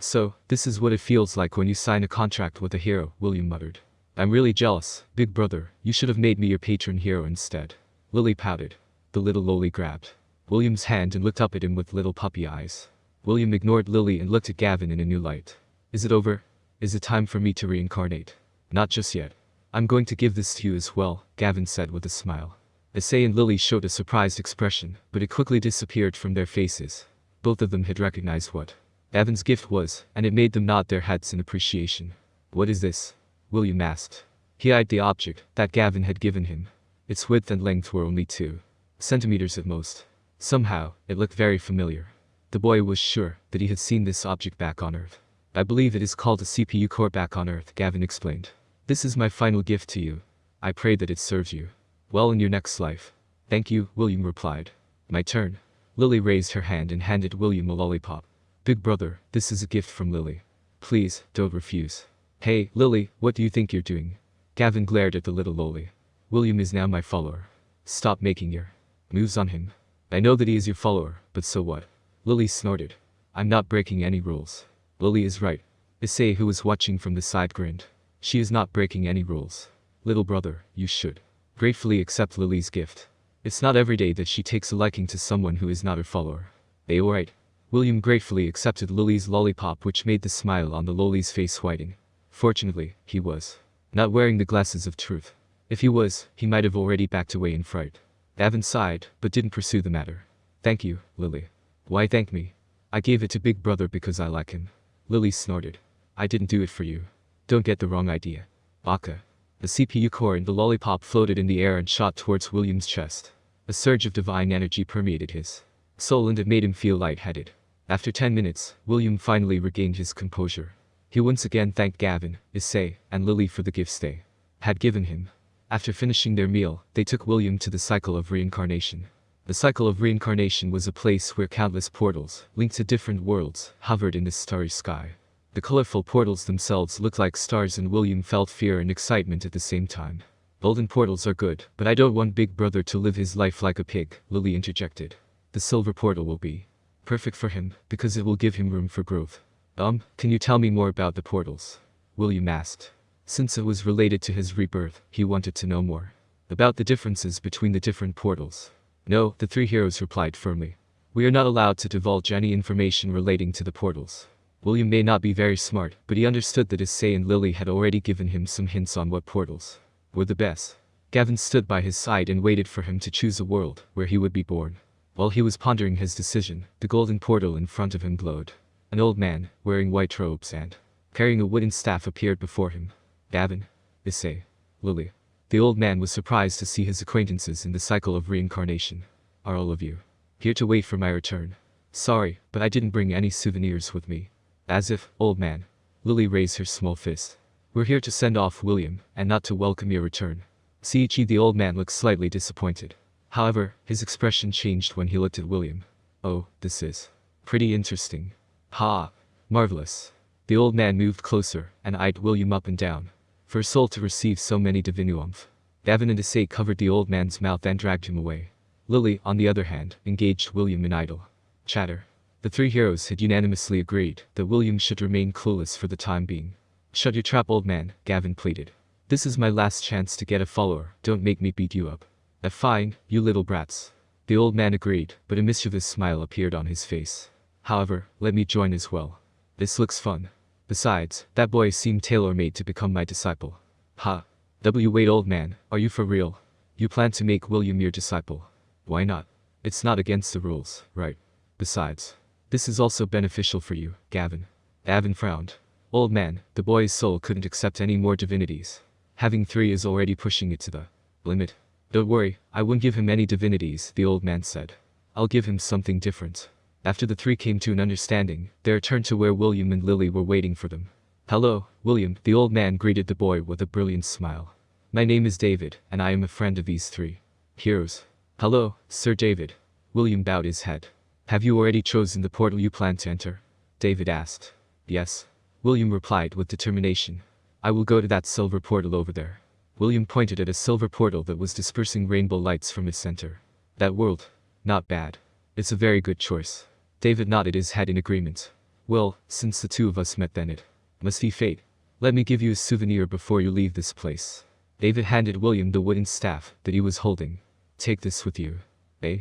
So, this is what it feels like when you sign a contract with a hero, William muttered. I'm really jealous, big brother, you should have made me your patron hero instead. Lily pouted. The little loli grabbed William's hand and looked up at him with little puppy eyes. William ignored Lily and looked at Gavin in a new light. Is it over? Is it time for me to reincarnate? Not just yet. I'm going to give this to you as well, Gavin said with a smile. Issei and Lily showed a surprised expression, but it quickly disappeared from their faces. Both of them had recognized what Gavin's gift was, and it made them nod their heads in appreciation. What is this? William asked. He eyed the object that Gavin had given him. Its width and length were only 2 centimeters at most. Somehow, it looked very familiar. The boy was sure that he had seen this object back on Earth. I believe it is called a CPU core back on Earth, Gavin explained. This is my final gift to you. I pray that it serves you well in your next life. Thank you, William replied. My turn. Lily raised her hand and handed William a lollipop. Big brother, this is a gift from Lily. Please, don't refuse. Hey, Lily, what do you think you're doing? Gavin glared at the little loli. William is now my follower. Stop making your moves on him. I know that he is your follower, but so what? Lily snorted. I'm not breaking any rules. Lily is right. Issei, who was watching from the side, grinned. She is not breaking any rules. Little brother, you should gratefully accept Lily's gift. It's not every day that she takes a liking to someone who is not her follower. They were right. William gratefully accepted Lily's lollipop, which made the smile on the loli's face whiten. Fortunately, he was not wearing the glasses of truth. If he was, he might have already backed away in fright. Gavin sighed, but didn't pursue the matter. Thank you, Lily. Why thank me? I gave it to Big Brother because I like him. Lily snorted. I didn't do it for you. Don't get the wrong idea. Baka. The CPU core and the lollipop floated in the air and shot towards William's chest. A surge of divine energy permeated his soul and it made him feel lightheaded. After 10 minutes, William finally regained his composure. He once again thanked Gavin, Issei, and Lily for the gifts they had given him. After finishing their meal, they took William to the cycle of reincarnation. The cycle of reincarnation was a place where countless portals, linked to different worlds, hovered in the starry sky. The colorful portals themselves looked like stars and William felt fear and excitement at the same time. Golden portals are good, but I don't want Big Brother to live his life like a pig, Lily interjected. The silver portal will be perfect for him, because it will give him room for growth. Can you tell me more about the portals? William asked. Since it was related to his rebirth, he wanted to know more about the differences between the different portals. No, the 3 heroes replied firmly. We are not allowed to divulge any information relating to the portals. William may not be very smart, but he understood that Issei and Lily had already given him some hints on what portals were the best. Gavin stood by his side and waited for him to choose a world where he would be born. While he was pondering his decision, the golden portal in front of him glowed. An old man, wearing white robes and carrying a wooden staff, appeared before him. Gavin, Issei, Lily. The old man was surprised to see his acquaintances in the cycle of reincarnation. Are all of you here to wait for my return? Sorry, but I didn't bring any souvenirs with me. As if, old man. Lily raised her small fist. We're here to send off William, and not to welcome your return. Seiichi, the old man, looked slightly disappointed. However, his expression changed when he looked at William. Oh, this is pretty interesting. Ha! Marvelous. The old man moved closer, and eyed William up and down. For a soul to receive so many divinuumph. Gavin and Issei covered the old man's mouth and dragged him away. Lily, on the other hand, engaged William in idle chatter. The 3 heroes had unanimously agreed that William should remain clueless for the time being. Shut your trap, old man, Gavin pleaded. This is my last chance to get a follower, don't make me beat you up. Fine, you little brats. The old man agreed, but a mischievous smile appeared on his face. However, let me join as well. This looks fun. Besides, that boy seemed tailor-made to become my disciple. Ha. Wait, old man, are you for real? You plan to make William your disciple? Why not? It's not against the rules, right? Besides, this is also beneficial for you, Gavin. Gavin frowned. Old man, the boy's soul couldn't accept any more divinities. Having 3 is already pushing it to the limit. Don't worry, I won't give him any divinities, the old man said. I'll give him something different. After the 3 came to an understanding, they returned to where William and Lily were waiting for them. Hello, William, the old man greeted the boy with a brilliant smile. My name is David, and I am a friend of these 3 heroes. Hello, Sir David. William bowed his head. Have you already chosen the portal you plan to enter? David asked. Yes. William replied with determination. I will go to that silver portal over there. William pointed at a silver portal that was dispersing rainbow lights from its center. That world? Not bad. It's a very good choice. David nodded his head in agreement. Well, since the two of us met then it must be fate. Let me give you a souvenir before you leave this place. David handed William the wooden staff that he was holding. Take this with you. Eh?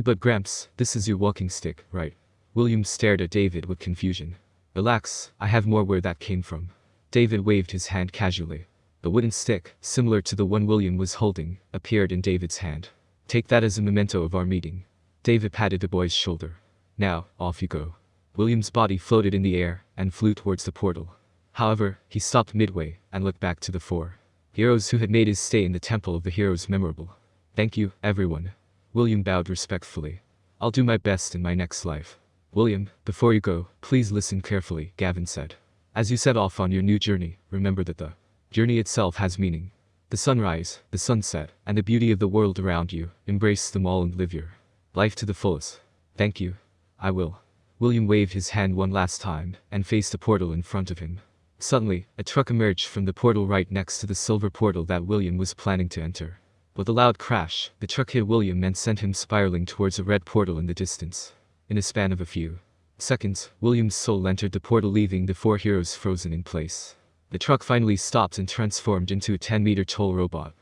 But Gramps, this is your walking stick, right? William stared at David with confusion. Relax, I have more where that came from. David waved his hand casually. The wooden stick, similar to the one William was holding, appeared in David's hand. Take that as a memento of our meeting. David patted the boy's shoulder. Now, off you go. William's body floated in the air and flew towards the portal. However, he stopped midway and looked back to the four heroes who had made his stay in the Temple of the Heroes memorable. Thank you, everyone. William bowed respectfully. I'll do my best in my next life. William, before you go, please listen carefully, Gavin said. As you set off on your new journey, remember that the journey itself has meaning. The sunrise, the sunset, and the beauty of the world around you, embrace them all and live your life to the fullest. Thank you. I will. William waved his hand one last time and faced the portal in front of him. Suddenly, a truck emerged from the portal right next to the silver portal that William was planning to enter. With a loud crash, the truck hit William and sent him spiraling towards a red portal in the distance. In a span of a few seconds, William's soul entered the portal, leaving the four heroes frozen in place. The truck finally stopped and transformed into a 10-meter tall robot.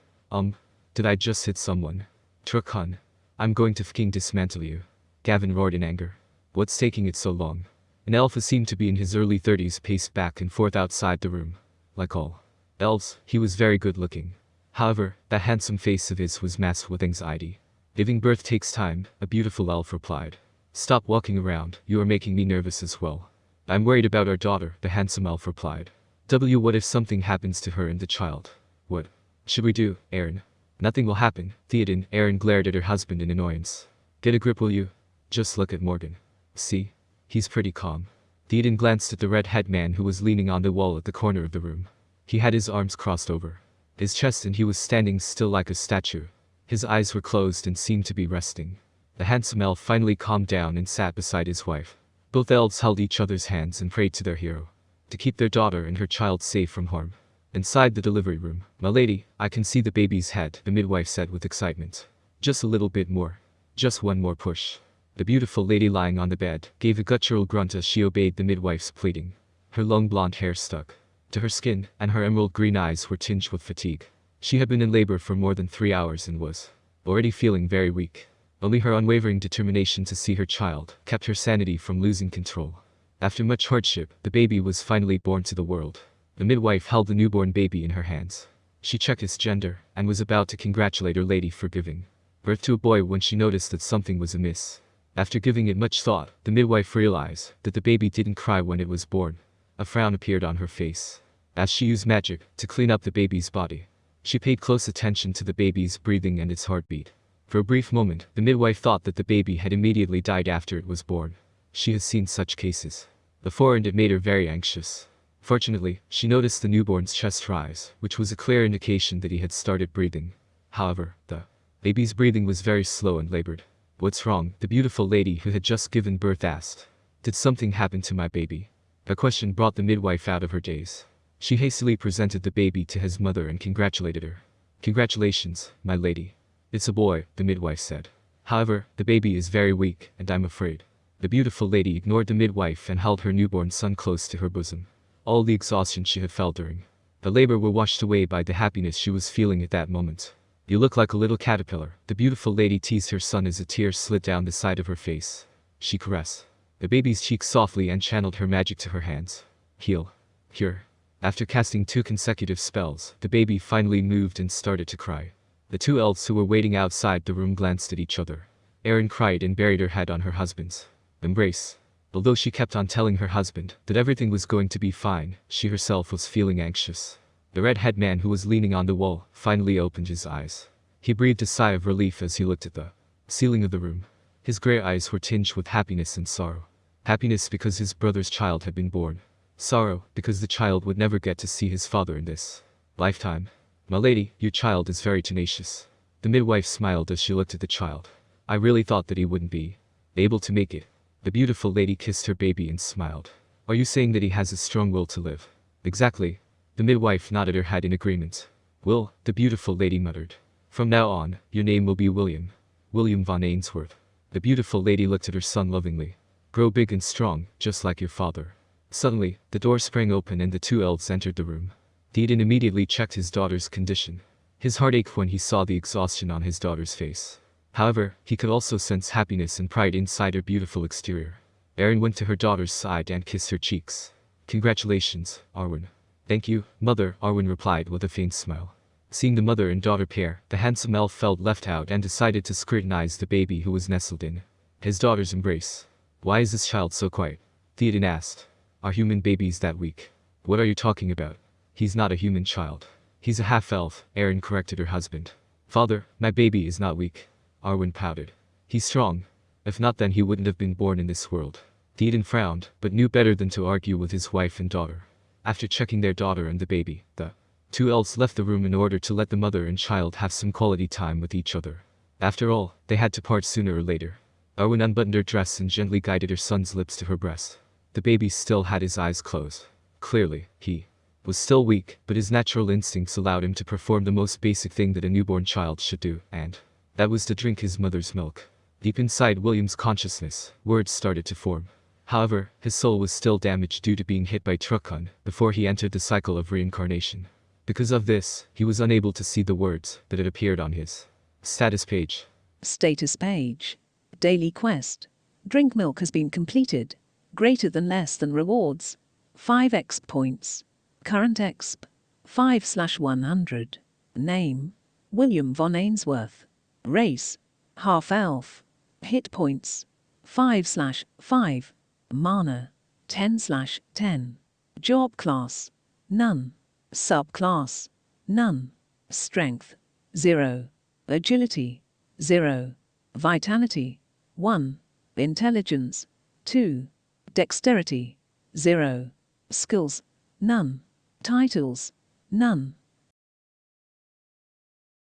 Did I just hit someone? Truck hun. I'm going to fucking dismantle you. Gavin roared in anger. What's taking it so long? An elf who seemed to be in his early 30s paced back and forth outside the room. Like all elves, he was very good looking. However, that handsome face of his was masked with anxiety. Giving birth takes time, a beautiful elf replied. Stop walking around, you are making me nervous as well. I'm worried about our daughter, the handsome elf replied. What if something happens to her and the child? What should we do, Aaron? Nothing will happen, Theoden. Aaron glared at her husband in annoyance. Get a grip, will you? Just look at Morgan. See? He's pretty calm. Theoden glanced at the red-haired man who was leaning on the wall at the corner of the room. He had his arms crossed over his chest and he was standing still like a statue. His eyes were closed and seemed to be resting. The handsome elf finally calmed down and sat beside his wife. Both elves held each other's hands and prayed to their hero to keep their daughter and her child safe from harm. Inside the delivery room, "My lady, I can see the baby's head," the midwife said with excitement. Just a little bit more. Just one more push. The beautiful lady lying on the bed gave a guttural grunt as she obeyed the midwife's pleading. Her long blonde hair stuck to her skin, and her emerald green eyes were tinged with fatigue. She had been in labor for more than 3 hours and was already feeling very weak. Only her unwavering determination to see her child kept her sanity from losing control. After much hardship, the baby was finally born to the world. The midwife held the newborn baby in her hands. She checked its gender and was about to congratulate her lady for giving birth to a boy when she noticed that something was amiss. After giving it much thought, the midwife realized that the baby didn't cry when it was born. A frown appeared on her face as she used magic to clean up the baby's body. She paid close attention to the baby's breathing and its heartbeat. For a brief moment, the midwife thought that the baby had immediately died after it was born. She has seen such cases before and it made her very anxious. Fortunately, she noticed the newborn's chest rise, which was a clear indication that he had started breathing. However, the baby's breathing was very slow and labored. What's wrong? The beautiful lady who had just given birth asked. Did something happen to my baby? The question brought the midwife out of her daze. She hastily presented the baby to his mother and congratulated her. Congratulations, my lady. It's a boy, the midwife said. However, the baby is very weak, and I'm afraid. The beautiful lady ignored the midwife and held her newborn son close to her bosom. All the exhaustion she had felt during the labor were washed away by the happiness she was feeling at that moment. You look like a little caterpillar, the beautiful lady teased her son as a tear slid down the side of her face. She caressed the baby's cheek softly and channeled her magic to her hands. Heal. Here. After casting 2 consecutive spells, the baby finally moved and started to cry. The 2 elves who were waiting outside the room glanced at each other. Erin cried and buried her head on her husband's embrace. Although she kept on telling her husband that everything was going to be fine, she herself was feeling anxious. The red-haired man who was leaning on the wall finally opened his eyes. He breathed a sigh of relief as he looked at the ceiling of the room. His gray eyes were tinged with happiness and sorrow. Happiness because his brother's child had been born. Sorrow because the child would never get to see his father in this lifetime. My lady, your child is very tenacious. The midwife smiled as she looked at the child. I really thought that he wouldn't be able to make it. The beautiful lady kissed her baby and smiled. Are you saying that he has a strong will to live? Exactly. The midwife nodded her head in agreement. Will, the beautiful lady muttered. From now on, your name will be William. William von Ainsworth. The beautiful lady looked at her son lovingly. Grow big and strong, just like your father. Suddenly, the door sprang open and the two elves entered the room. Theoden immediately checked his daughter's condition. His heart ached when he saw the exhaustion on his daughter's face. However, he could also sense happiness and pride inside her beautiful exterior. Erin went to her daughter's side and kissed her cheeks. Congratulations, Arwen. Thank you, mother, Arwen replied with a faint smile. Seeing the mother and daughter pair, the handsome elf felt left out and decided to scrutinize the baby who was nestled in his daughter's embrace. Why is this child so quiet? Theoden asked. Are human babies that weak? What are you talking about? He's not a human child. He's a half-elf, Erin corrected her husband. Father, my baby is not weak. Arwen pouted. He's strong. If not, then he wouldn't have been born in this world. Theoden frowned, but knew better than to argue with his wife and daughter. After checking their daughter and the baby, the two elves left the room in order to let the mother and child have some quality time with each other. After all, they had to part sooner or later. Arwen unbuttoned her dress and gently guided her son's lips to her breast. The baby still had his eyes closed. Clearly, he was still weak, but his natural instincts allowed him to perform the most basic thing that a newborn child should do, and that was to drink his mother's milk. Deep inside William's consciousness, words started to form. However, his soul was still damaged due to being hit by Truckon before he entered the cycle of reincarnation. Because of this, he was unable to see the words that had appeared on his status page. Status page. Daily quest. Drink milk has been completed. Greater than less than rewards. 5 exp points. Current exp. 5/100. Name. William von Ainsworth. Race. Half-elf. Hit points. 5/5. Mana. 10/10. Job class. None. Subclass. None. Strength. 0. Agility. 0. Vitality. 1. Intelligence. 2. Dexterity. 0. Skills. None. Titles. None.